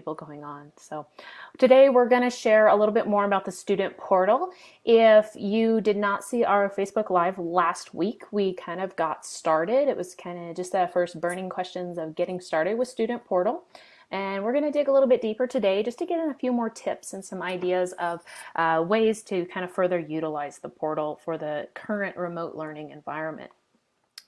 people going on. So today we're going to share a little bit more about the student portal. If you did not see our Facebook Live last week, we kind of got started. It was kind of just the first burning questions of getting started with student portal. And we're going to dig a little bit deeper today just to get in a few more tips and some ideas of ways to kind of further utilize the portal for the current remote learning environment.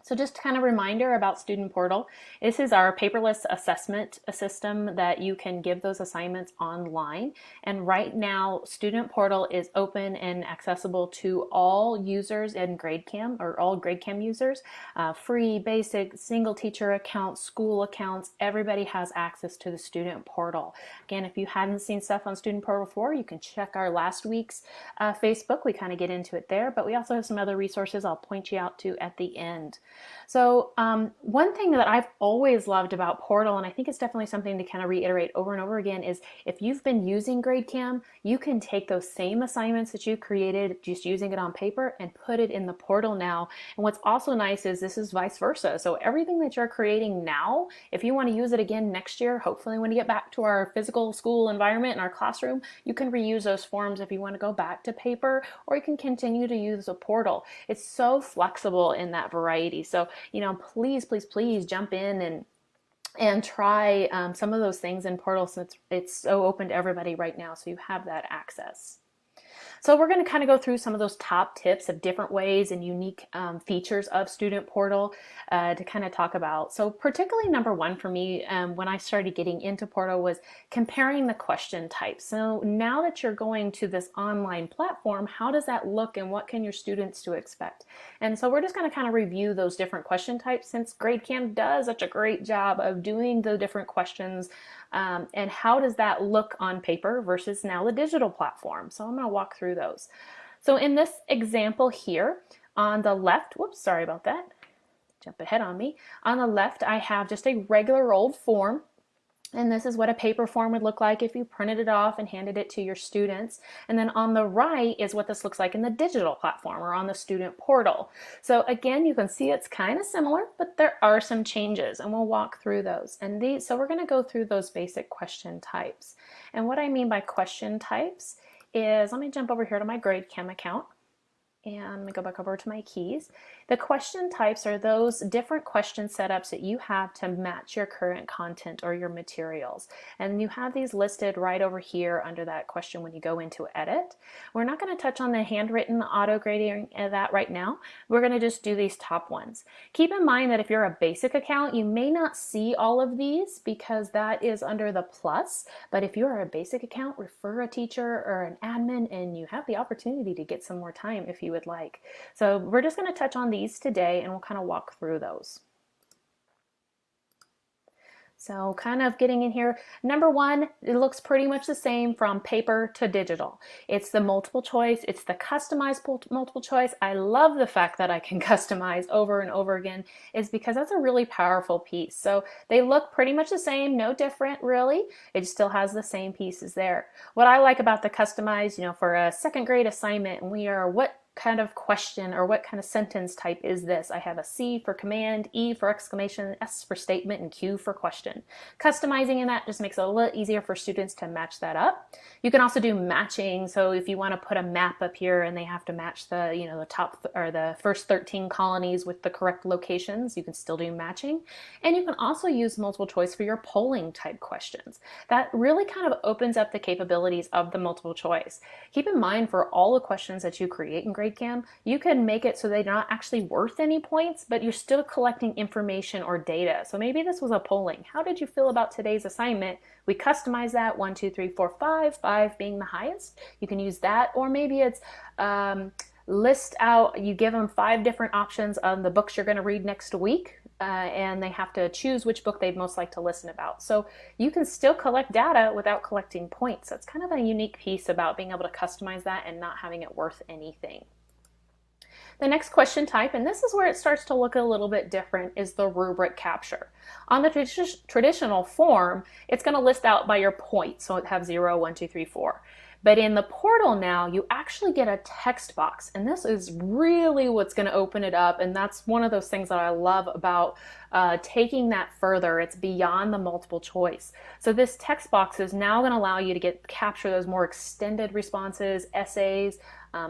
So just kind of a reminder about Student Portal. This is our paperless assessment system that you can give those assignments online. And right now, Student Portal is open and accessible to all users in GradeCam, or all GradeCam users. Free, basic, single teacher accounts, school accounts, everybody has access to the Student Portal. Again, if you hadn't seen stuff on Student Portal before, you can check our last week's Facebook. We kind of get into it there, but we also have some other resources I'll point you out to at the end. So one thing that I've always loved about Portal, and I think it's definitely something to kind of reiterate over and over again, is if you've been using GradeCam, you can take those same assignments that you created just using it on paper and put it in the portal now. And what's also nice is this is vice versa. So everything that you're creating now, if you want to use it again next year, hopefully when we get back to our physical school environment in our classroom, you can reuse those forms if you want to go back to paper, or you can continue to use the portal. It's so flexible in that variety. So, please, please, please jump in and try some of those things in Portal, since it's so open to everybody right now, so you have that access. So we're going to kind of go through some of those top tips of different ways and unique features of Student Portal to kind of talk about. So particularly number one for me when I started getting into Portal was comparing the question types. So now that you're going to this online platform, how does that look and what can your students to expect? And so we're just going to kind of review those different question types, since GradeCam does such a great job of doing the different questions. And how does that look on paper versus now the digital platform? So I'm going to walk through those. So in this example here, on the left, whoops, sorry about that, jump ahead on me. On the left, I have just a regular old form. And this is what a paper form would look like if you printed it off and handed it to your students. And then on the right is what this looks like in the digital platform or on the student portal. So again, you can see it's kind of similar, but there are some changes, and we'll walk through those. And so we're going to go through those basic question types. And what I mean by question types is, let me jump over here to my GradeCam account. And let me go back over to my keys. The question types are those different question setups that you have to match your current content or your materials. And you have these listed right over here under that question when you go into edit. We're not going to touch on the handwritten auto grading of that right now. We're going to just do these top ones. Keep in mind that if you're a basic account, you may not see all of these because that is under the plus. But if you're a basic account, refer a teacher or an admin, and you have the opportunity to get some more time if you would like. So we're just going to touch on these today, and we'll kind of walk through those. So kind of getting in here, number one, it looks pretty much the same from paper to digital. It's the multiple choice, it's the customized multiple choice. I love the fact that I can customize over and over again, is because that's a really powerful piece. So they look pretty much the same, no different really. It still has the same pieces there. What I like about the customized, for a second grade assignment, and we are what kind of question or what kind of sentence type is this? I have a C for command, E for exclamation, S for statement, and Q for question. Customizing in that just makes it a little easier for students to match that up. You can also do matching. So if you want to put a map up here and they have to match the, the top or the first 13 colonies with the correct locations, you can still do matching. And you can also use multiple choice for your polling type questions. That really kind of opens up the capabilities of the multiple choice. Keep in mind, for all the questions that you create in GradeCam, you can make it so they're not actually worth any points, but you're still collecting information or data. So maybe this was a polling. How did you feel about today's assignment? We customize that 1, 2, 3, 4, 5, 5 being the highest. You can use that, or maybe it's list out, you give them 5 different options on the books you're going to read next week, and they have to choose which book they'd most like to listen about. So you can still collect data without collecting points. That's kind of a unique piece about being able to customize that and not having it worth anything. The next question type, and this is where it starts to look a little bit different, is the rubric capture. On the traditional form, it's going to list out by your points, so it have 0, 1, 2, 3, 4. But in the portal now, you actually get a text box, and this is really what's going to open it up. And that's one of those things that I love about taking that further. It's beyond the multiple choice. So this text box is now going to allow you to capture those more extended responses, essays,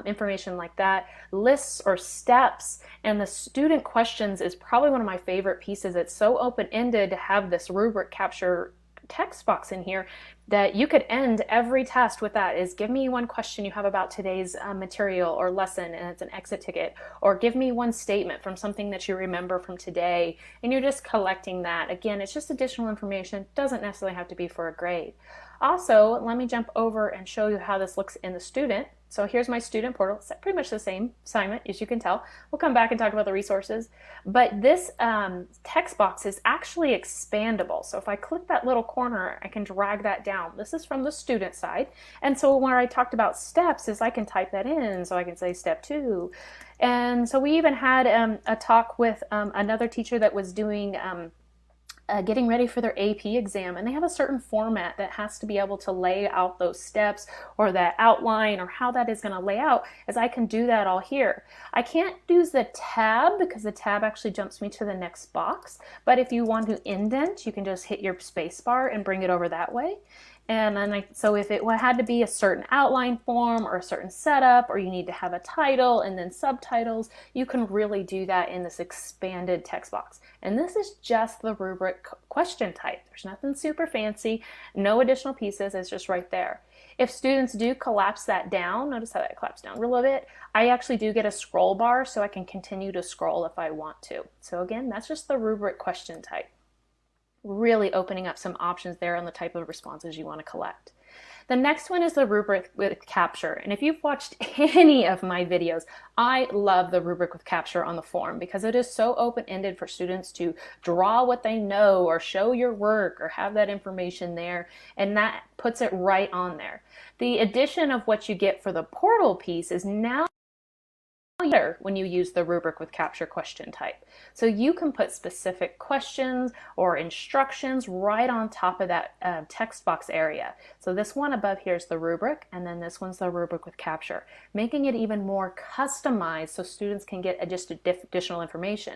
information like that, lists or steps. And the student questions is probably one of my favorite pieces. It's so open-ended to have this rubric capture text box in here that you could end every test with. That is, give me one question you have about today's material or lesson, and it's an exit ticket, or give me one statement from something that you remember from today, and you're just collecting that. Again, it's just additional information, doesn't necessarily have to be for a grade. Also, let me jump over and show you how this looks in the student. So here's my student portal. It's pretty much the same assignment, as you can tell. We'll come back and talk about the resources. But this text box is actually expandable. So if I click that little corner, I can drag that down. This is from the student side. And so where I talked about steps is I can type that in. So I can say step 2. And so we even had a talk with another teacher that was doing getting ready for their AP exam, and they have a certain format that has to be able to lay out those steps or that outline or how that is going to lay out, as I can do that all here. I can't use the tab because the tab actually jumps me to the next box, but if you want to indent, you can just hit your space bar and bring it over that way. And then so if it had to be a certain outline form or a certain setup, or you need to have a title and then subtitles, you can really do that in this expanded text box. And this is just the rubric question type. There's nothing super fancy, no additional pieces, it's just right there. If students do collapse that down, notice how that collapsed down a little bit, I actually do get a scroll bar so I can continue to scroll if I want to. So again, that's just the rubric question type. Really opening up some options there on the type of responses you want to collect. The next one is the rubric with capture. And if you've watched any of my videos, I love the rubric with capture on the form because it is so open-ended for students to draw what they know or show your work or have that information there, and that puts it right on there. The addition of what you get for the portal piece is now when you use the rubric with capture question type. So you can put specific questions or instructions right on top of that text box area. So this one above here is the rubric, and then this one's the rubric with capture, making it even more customized so students can get just additional information.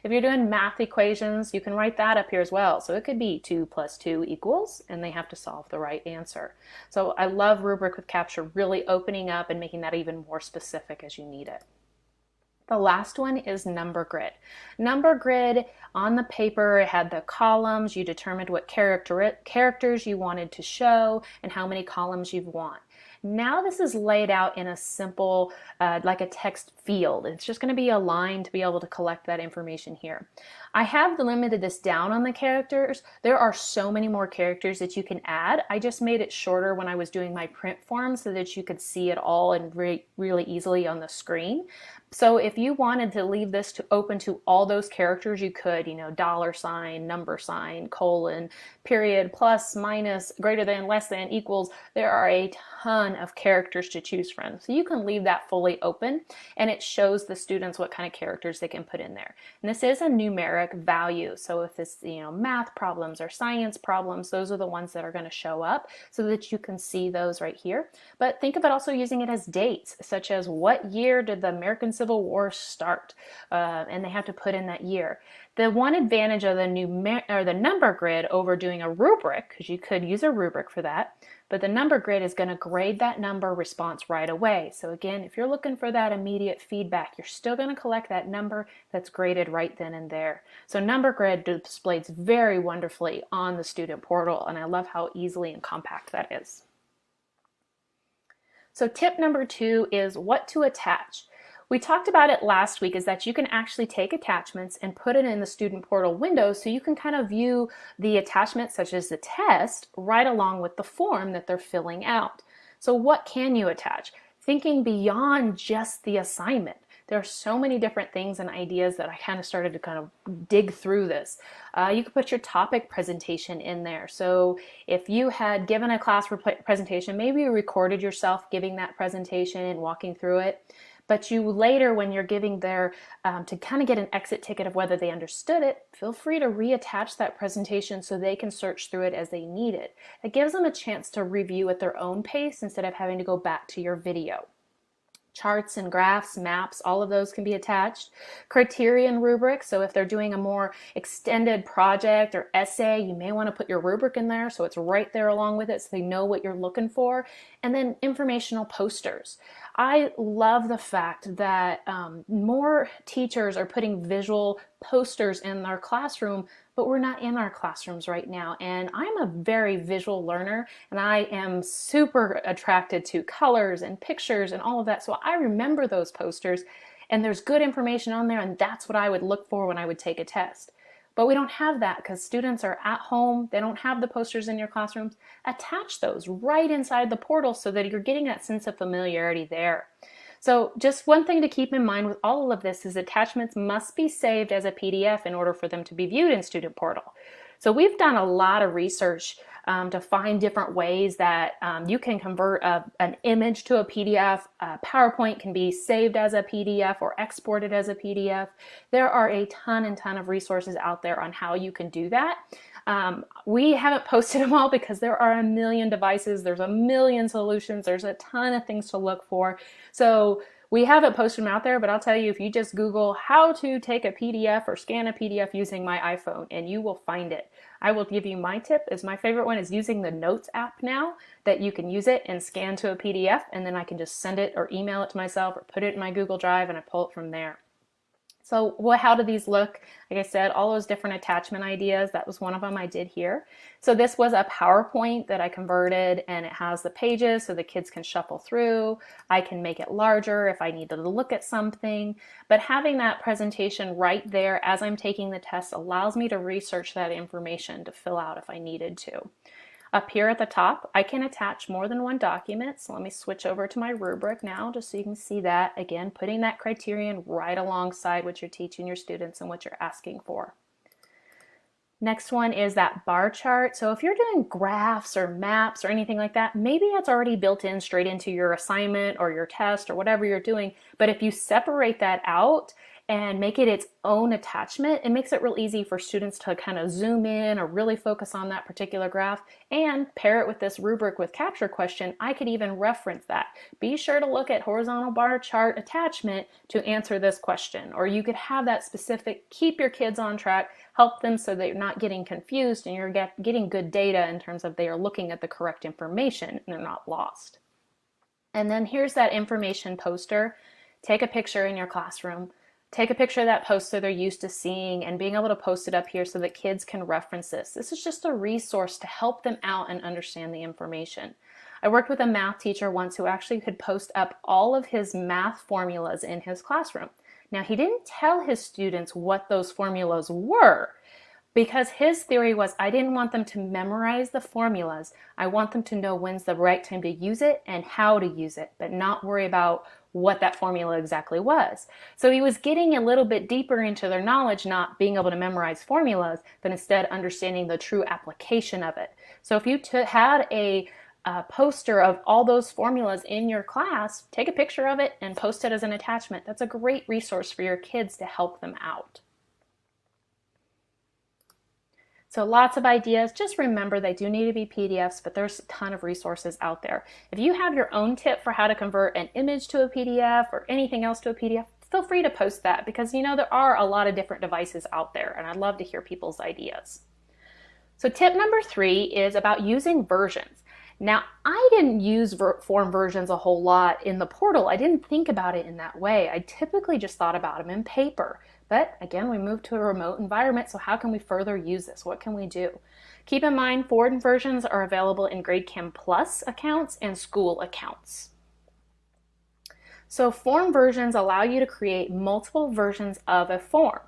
If you're doing math equations, you can write that up here as well. So it could be 2 + 2 =, and they have to solve the right answer. So I love rubric with capture, really opening up and making that even more specific as you need it. The last one is number grid. Number grid on the paper, it had the columns. You determined what characters you wanted to show and how many columns you want. Now this is laid out in a simple, like a text field. It's just going to be a line to be able to collect that information here. I have limited this down on the characters. There are so many more characters that you can add. I just made it shorter when I was doing my print form so that you could see it all and really easily on the screen. So if you wanted to leave this open to all those characters, you could, $, number sign, colon, period, plus, minus, greater than, less than, equals. There are a ton of characters to choose from. So you can leave that fully open, and it shows the students what kind of characters they can put in there. And this is a numeric value. So if it's, math problems or science problems, those are the ones that are going to show up so that you can see those right here. But think of it also using it as dates, such as what year did the American Civil War start, and they have to put in that year. The one advantage of the number grid over doing a rubric, because you could use a rubric for that, but the number grid is going to grade that number response right away. So again, if you're looking for that immediate feedback, you're still going to collect that number that's graded right then and there. So number grid displays very wonderfully on the student portal, and I love how easily and compact that is. So tip number 2 is what to attach. We talked about it last week, is that you can actually take attachments and put it in the student portal window so you can kind of view the attachments such as the test right along with the form that they're filling out. So what can you attach? Thinking beyond just the assignment. There are so many different things and ideas that I kind of started to kind of dig through this. You could put your topic presentation in there. So if you had given a class presentation, maybe you recorded yourself giving that presentation and walking through it. But you later, when you're giving their, to kind of get an exit ticket of whether they understood it, feel free to reattach that presentation so they can search through it as they need it. It gives them a chance to review at their own pace instead of having to go back to your video. Charts and graphs, maps, all of those can be attached. Criterion rubrics, so if they're doing a more extended project or essay, you may want to put your rubric in there so it's right there along with it so they know what you're looking for. And then informational posters. I love the fact that more teachers are putting visual posters in their classroom, but we're not in our classrooms right now. And I'm a very visual learner, and I am super attracted to colors and pictures and all of that. So I remember those posters, and there's good information on there, and that's what I would look for when I would take a test. But we don't have that because students are at home. They don't have the posters in your classrooms. Attach those right inside the portal so that you're getting that sense of familiarity there. So just one thing to keep in mind with all of this is attachments must be saved as a PDF in order for them to be viewed in Student Portal. So we've done a lot of research to find different ways that you can convert an image to a PDF. PowerPoint can be saved as a PDF or exported as a PDF. There are a ton of resources out there on how you can do that. We haven't posted them all because there are a million devices, there's a million solutions, there's a ton of things to look for. So we haven't posted them out there, but I'll tell you, if you just Google how to take a PDF or scan a PDF using my iPhone, and you will find it. I will give you my tip, is my favorite one is using the Notes app now, that you can use it and scan to a PDF, and then I can just send it or email it to myself or put it in my Google Drive and I pull it from there. So how do these look? Like I said, all those different attachment ideas, that was one of them I did here. So this was a PowerPoint that I converted, and it has the pages so the kids can shuffle through. I can make it larger if I needed to look at something. But having that presentation right there as I'm taking the test allows me to research that information to fill out if I needed to. Up here at the top, I can attach more than one document. So let me switch over to my rubric now just so you can see that. Again, putting that criterion right alongside what you're teaching your students and what you're asking for. Next one is that bar chart. So if you're doing graphs or maps or anything like that, maybe it's already built in straight into your assignment or your test or whatever you're doing. But if you separate that out and make it its own attachment, it makes it real easy for students to kind of zoom in or really focus on that particular graph, and pair it with this rubric with capture question. I could even reference that. Be sure to look at horizontal bar chart attachment to answer this question, or you could have that specific, keep your kids on track, help them so that you're not getting confused and you're getting good data in terms of they are looking at the correct information and they're not lost. And then here's that information poster. Take a picture in your classroom. Take a picture of that poster they're used to seeing and being able to post it up here so that kids can reference this. This is just a resource to help them out and understand the information. I worked with a math teacher once who actually could post up all of his math formulas in his classroom. Now, he didn't tell his students what those formulas were, because his theory was, I didn't want them to memorize the formulas. I want them to know when's the right time to use it and how to use it, but not worry about what that formula exactly was. So he was getting a little bit deeper into their knowledge, not being able to memorize formulas, but instead understanding the true application of it. So if you had a poster of all those formulas in your class, take a picture of it and post it as an attachment. That's a great resource for your kids to help them out. So lots of ideas. Just remember, they do need to be PDFs, but there's a ton of resources out there. If you have your own tip for how to convert an image to a PDF or anything else to a PDF, feel free to post that, because you know there are a lot of different devices out there, and I'd love to hear people's ideas. So tip number 3 is about using versions. Now, I didn't use form versions a whole lot in the portal. I didn't think about it in that way. I typically just thought about them in paper. But again, we moved to a remote environment, so how can we further use this? What can we do? Keep in mind, form versions are available in GradeCam Plus accounts and school accounts. So form versions allow you to create multiple versions of a form.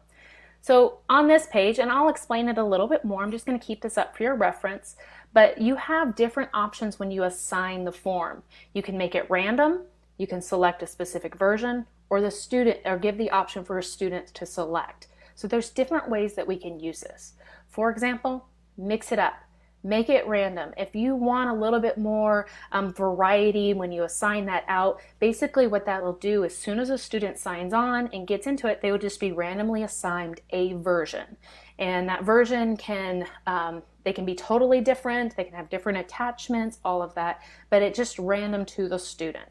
So on this page, and I'll explain it a little bit more, I'm just going to keep this up for your reference, but you have different options when you assign the form. You can make it random, you can select a specific version, or the student, or give the option for a student to select. So there's different ways that we can use this. For example, mix it up. Make it random. If you want a little bit more variety when you assign that out, basically what that will do, as soon as a student signs on and gets into it, they will just be randomly assigned a version. And that version can, they can be totally different, they can have different attachments, all of that, but it's just random to the student.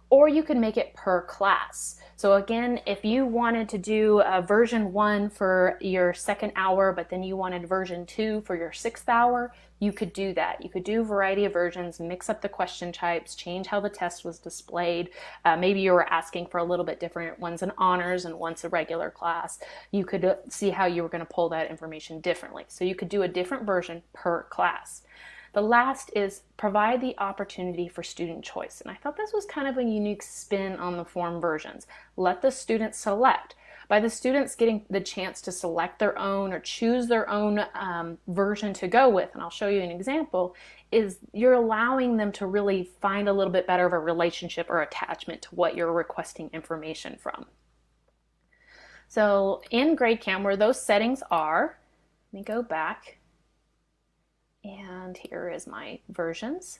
Or you can make it per class. So again, if you wanted to do version 1 for your 2nd hour, but then you wanted version 2 for your 6th hour, you could do that. You could do a variety of versions, mix up the question types, change how the test was displayed. Maybe you were asking for a little bit different, one's an honors and one's a regular class. You could see how you were going to pull that information differently. So you could do a different version per class. The last is provide the opportunity for student choice. And I thought this was kind of a unique spin on the form versions. Let the students select. By the students getting the chance to select their own or choose their own version to go with, and I'll show you an example, is you're allowing them to really find a little bit better of a relationship or attachment to what you're requesting information from. So in GradeCam, where those settings are, let me go back. And here is my versions.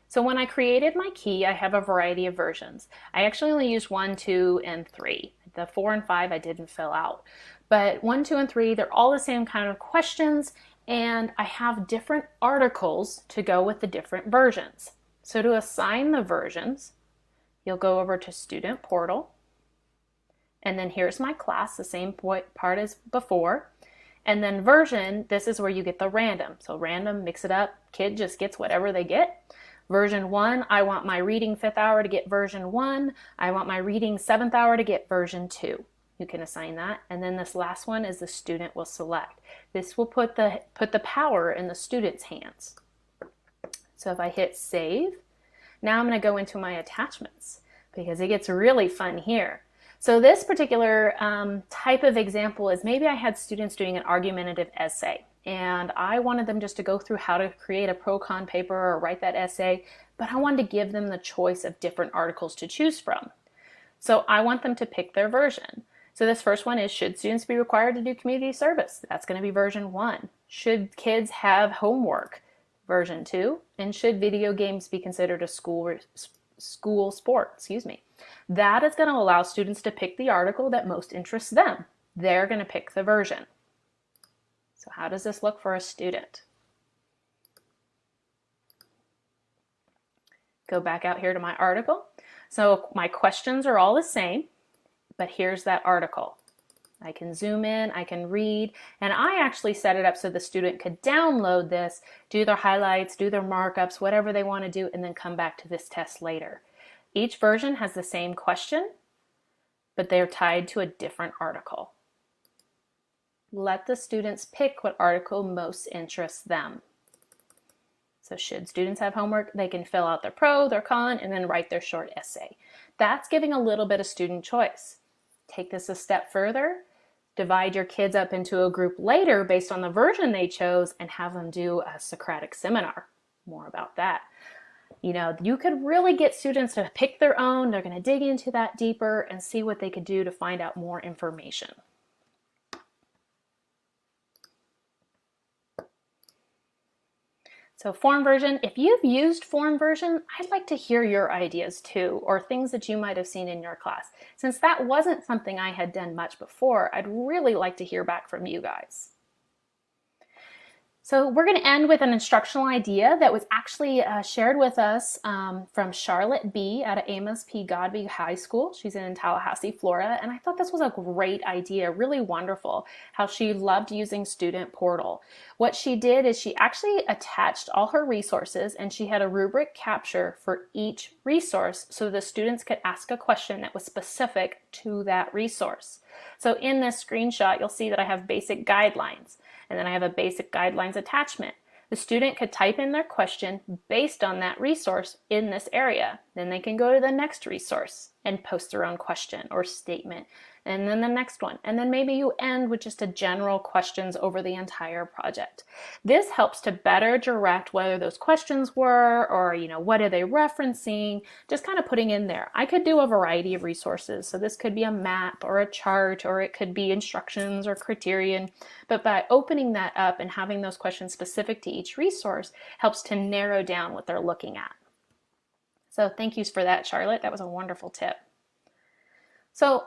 So when I created my key, I have a variety of versions. I actually only used 1, 2, and 3. The 4 and 5 I didn't fill out. But 1, 2, and 3, they're all the same kind of questions, and I have different articles to go with the different versions. So to assign the versions, you'll go over to Student Portal, and then here's my class, the same part as before. And then version, this is where you get the random. So random, mix it up, kid just gets whatever they get. Version 1, I want my reading 5th hour to get version 1. I want my reading 7th hour to get version 2. You can assign that. And then this last one is the student will select. This will put the power in the student's hands. So if I hit save, now I'm going to go into my attachments because it gets really fun here. So this particular type of example is maybe I had students doing an argumentative essay and I wanted them just to go through how to create a pro-con paper or write that essay, but I wanted to give them the choice of different articles to choose from. So I want them to pick their version. So this first one is, should students be required to do community service? That's going to be version 1. Should kids have homework? Version 2. And should video games be considered a school sport? Excuse me. That is going to allow students to pick the article that most interests them. They're going to pick the version. So how does this look for a student? Go back out here to my article. So my questions are all the same, but here's that article. I can zoom in, I can read, and I actually set it up so the student could download this, do their highlights, do their markups, whatever they want to do, and then come back to this test later. Each version has the same question, but they're tied to a different article. Let the students pick what article most interests them. So should students have homework, they can fill out their pro, their con, and then write their short essay. That's giving a little bit of student choice. Take this a step further. Divide your kids up into a group later based on the version they chose and have them do a Socratic seminar. More about that. You know, you could really get students to pick their own. They're going to dig into that deeper and see what they could do to find out more information. So form version, if you've used form version, I'd like to hear your ideas too, or things that you might have seen in your class. Since that wasn't something I had done much before, I'd really like to hear back from you guys. So we're going to end with an instructional idea that was actually shared with us from Charlotte B. out of Amos P. Godby High School. She's in Tallahassee, Florida, and I thought this was a great idea, really wonderful, how she loved using Student Portal. What she did is she actually attached all her resources and she had a rubric capture for each resource so the students could ask a question that was specific to that resource. So in this screenshot, you'll see that I have basic guidelines. And then I have a basic guidelines attachment. The student could type in their question based on that resource in this area. Then they can go to the next resource and post their own question or statement. and then the next one, and then maybe you end with just a general questions over the entire project. This helps to better direct whether those questions were, or what are they referencing, just kind of putting in there. I could do a variety of resources, so this could be a map or a chart, or it could be instructions or criterion, but by opening that up and having those questions specific to each resource helps to narrow down what they're looking at. So thank you for that, Charlotte. That was a wonderful tip. So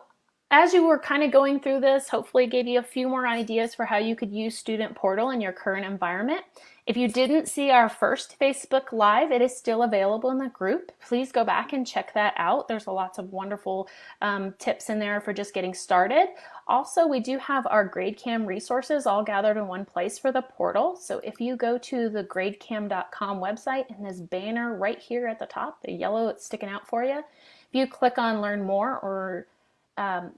as you were kind of going through this, hopefully it gave you a few more ideas for how you could use Student Portal in your current environment. If you didn't see our first Facebook Live, it is still available in the group. Please go back and check that out. There's lots of wonderful tips in there for just getting started. Also, we do have our GradeCam resources all gathered in one place for the portal. So if you go to the gradecam.com website, and this banner right here at the top, the yellow that's sticking out for you, if you click on Learn More or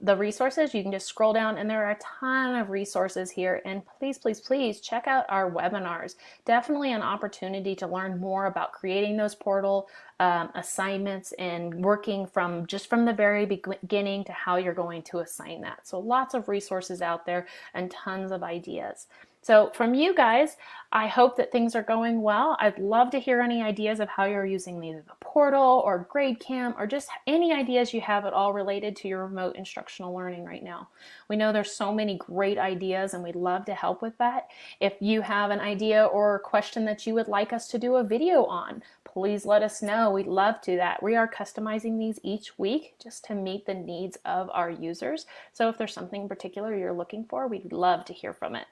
the resources, you can just scroll down, and there are a ton of resources here. And please, please, please check out our webinars. Definitely an opportunity to learn more about creating those portal assignments and working from the very beginning to how you're going to assign that. So lots of resources out there and tons of ideas. So from you guys, I hope that things are going well. I'd love to hear any ideas of how you're using either the portal or GradeCam, or just any ideas you have at all related to your remote instructional learning right now. We know there's so many great ideas, and we'd love to help with that. If you have an idea or a question that you would like us to do a video on, please let us know. We'd love to that. We are customizing these each week just to meet the needs of our users. So if there's something in particular you're looking for, we'd love to hear from it.